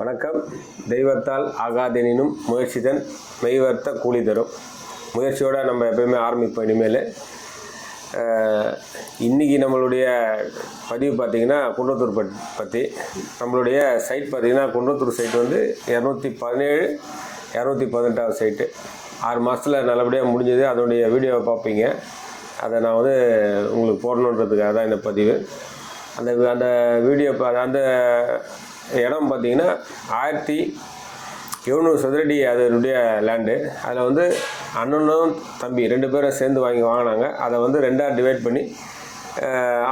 வணக்கம். தெய்வத்தால் ஆகாதெனினும் முயற்சிதன் மெய்வர்த்த கூலி தரும். முயற்சியோடு நம்ம எப்போயுமே ஆரம்பிப்போம். இனிமேல் இன்றைக்கி நம்மளுடைய பதிவு பார்த்திங்கன்னா குன்றத்தூர் பற்றி. நம்மளுடைய சைட் பார்த்திங்கன்னா குன்றத்தூர் சைட் வந்து 217 218 சைட்டு. 6 மாதத்தில் நல்லபடியாக முடிஞ்சது. அதனுடைய வீடியோவை பார்ப்பீங்க. அதை நான் வந்து உங்களுக்கு போடணுன்றதுக்காக தான் இந்த பதிவு. அந்த வீடியோ அந்த இடம் பார்த்திங்கன்னா 1700 சதுரடி அதனுடைய லேண்டு. அதில் வந்து அண்ணனும் தம்பி 2 பேரும் சேர்ந்து வாங்கினாங்க. அதை வந்து 2ஆக டிவைட் பண்ணி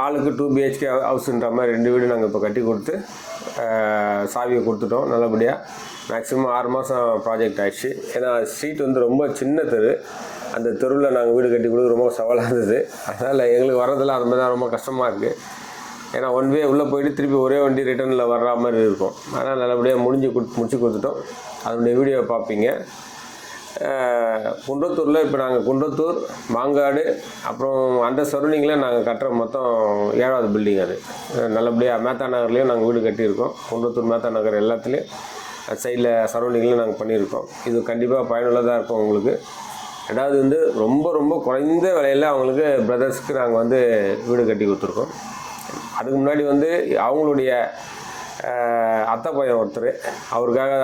ஆளுக்கு 2 BHK ஹவுஸுன்ற மாதிரி 2 வீடு நாங்கள் இப்போ கட்டி கொடுத்து சாவியை கொடுத்துட்டோம். நல்லபடியாக மேக்ஸிமம் 6 மாதம் ப்ராஜெக்ட் ஆகிடுச்சு. ஏன்னா ஸ்ட்ரீட் வந்து ரொம்ப சின்ன தெரு. அந்த தெருவில் நாங்கள் வீடு கட்டி கொடுக்க ரொம்ப சவாலாக இருந்தது. அதனால் எங்களுக்கு வர்றதெல்லாம் அது மாதிரி தான் ரொம்ப கஷ்டமாக இருக்குது. ஏன்னா ஒன் வே உள்ளே போயிட்டு திருப்பி ஒரே வண்டி ரிட்டர்னில் வர்ற மாதிரி இருக்கும். அதனால் நல்லபடியாக முடிச்சு கொடுத்துட்டோம். அதனுடைய வீடியோவை பார்ப்பீங்க. குன்றத்தூரில் இப்போ நாங்கள் குன்றத்தூர், மாங்காடு, அப்புறம் அந்த சரௌண்டிங்கில் நாங்கள் கட்டுற மொத்தம் 7வது பில்டிங். அது நல்லபடியாக மேத்தா நகர்லேயும் நாங்கள் வீடு கட்டியிருக்கோம். குன்றத்தூர் மேத்தா நகர் எல்லாத்துலேயும் சைடில் சரௌண்டிங்கில் நாங்கள் பண்ணியிருக்கோம். இது கண்டிப்பாக பயனுள்ளதாக இருக்கும் உங்களுக்கு. ரெண்டாவது வந்து ரொம்ப ரொம்ப குறைந்த விலையில் அவங்களுக்கு பிரதர்ஸ்க்கு நாங்கள் வந்து வீடு கட்டி கொடுத்துருக்கோம். அதுக்கு முன்னாடி வந்து அவங்களுடைய அத்தை பையன் ஒருத்தர்,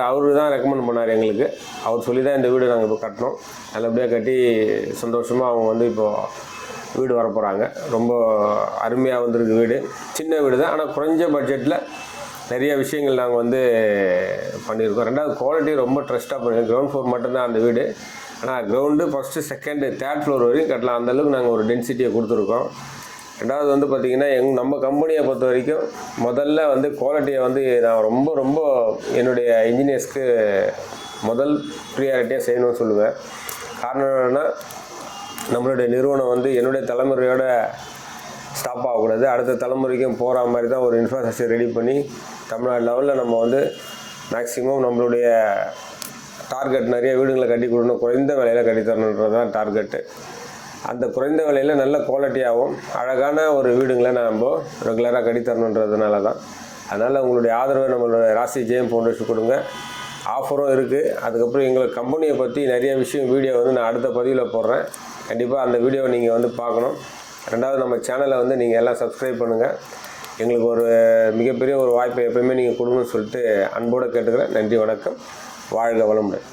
அவரு தான் ரெக்கமெண்ட் பண்ணார் எங்களுக்கு. அவர் சொல்லி தான் இந்த வீடு நாங்கள் இப்போ கட்டினோம். நல்லபடியாக கட்டி சந்தோஷமாக அவங்க வந்து இப்போது வீடு வரப்போகிறாங்க. ரொம்ப அருமையாக வந்திருக்கு வீடு. சின்ன வீடு தான், ஆனால் குறைஞ்ச பட்ஜெட்டில் நிறைய விஷயங்கள் நாங்கள் வந்து பண்ணியிருக்கோம். ரெண்டாவது குவாலிட்டி ரொம்ப ட்ரஸ்ட்டாக பண்ணியிருக்கோம். கிரவுண்ட் ஃப்ளோர் மட்டும்தான் அந்த வீடு. ஆனால் ground first, second, 3rd floor வரைக்கும் கட்டலாம். அந்தளவுக்கு நாங்கள் ஒரு டென்சிட்டியை கொடுத்துருக்கோம். ரெண்டாவது வந்து பார்த்திங்கன்னா நம்ம கம்பெனியை பொறுத்த வரைக்கும் முதல்ல வந்து குவாலிட்டியை வந்து நான் ரொம்ப ரொம்ப என்னுடைய இன்ஜினியர்ஸ்க்கு முதல் ப்ரியாரிட்டியாக செய்யணும்னு சொல்லுவேன். காரணம் என்னென்னா, நம்மளுடைய நிறுவனம் வந்து என்னுடைய தலைமுறையோட ஸ்டாப் ஆகக்கூடாது. அடுத்த தலைமுறைக்கும் போகிற மாதிரி தான் ஒரு இன்ஃப்ராஸ்ட்ரக்சர் ரெடி பண்ணி தமிழ்நாடு லெவலில் நம்ம வந்து மேக்ஸிமம் நம்மளுடைய டார்கெட் நிறைய வீடுகளை கட்டி கொடுக்கணும், குறைந்த விலையில் கட்டித்தரணுன்றது தான் டார்கெட்டு. அந்த குறைந்த விலையில் நல்ல குவாலிட்டியாகவும் அழகான ஒரு வீடுங்களை நம்ம ரெகுலராக கட்டித்தரணுன்றதுனால தான். அதனால் உங்களுடைய ஆதரவை நம்மளுடைய ராசி ஜெயம் ஃபவுண்டேஷன் கொடுங்க. ஆஃபரும் இருக்குது. அதுக்கப்புறம் எங்கள் கம்பெனியை பற்றி நிறைய விஷயம் வீடியோ வந்து நான் அடுத்த பதிவில் போடுறேன். கண்டிப்பாக அந்த வீடியோவை நீங்கள் வந்து பார்க்கணும். ரெண்டாவது நம்ம சேனலை வந்து நீங்கள் எல்லாம் சப்ஸ்கிரைப் பண்ணுங்கள். எங்களுக்கு ஒரு மிகப்பெரிய ஒரு வாய்ப்பை எப்போயுமே நீங்கள் கொடுங்கன்னு சொல்லிட்டு அன்போடு கேட்டுக்கிறேன். நன்றி, வணக்கம். வாழ்க வளமுடன்.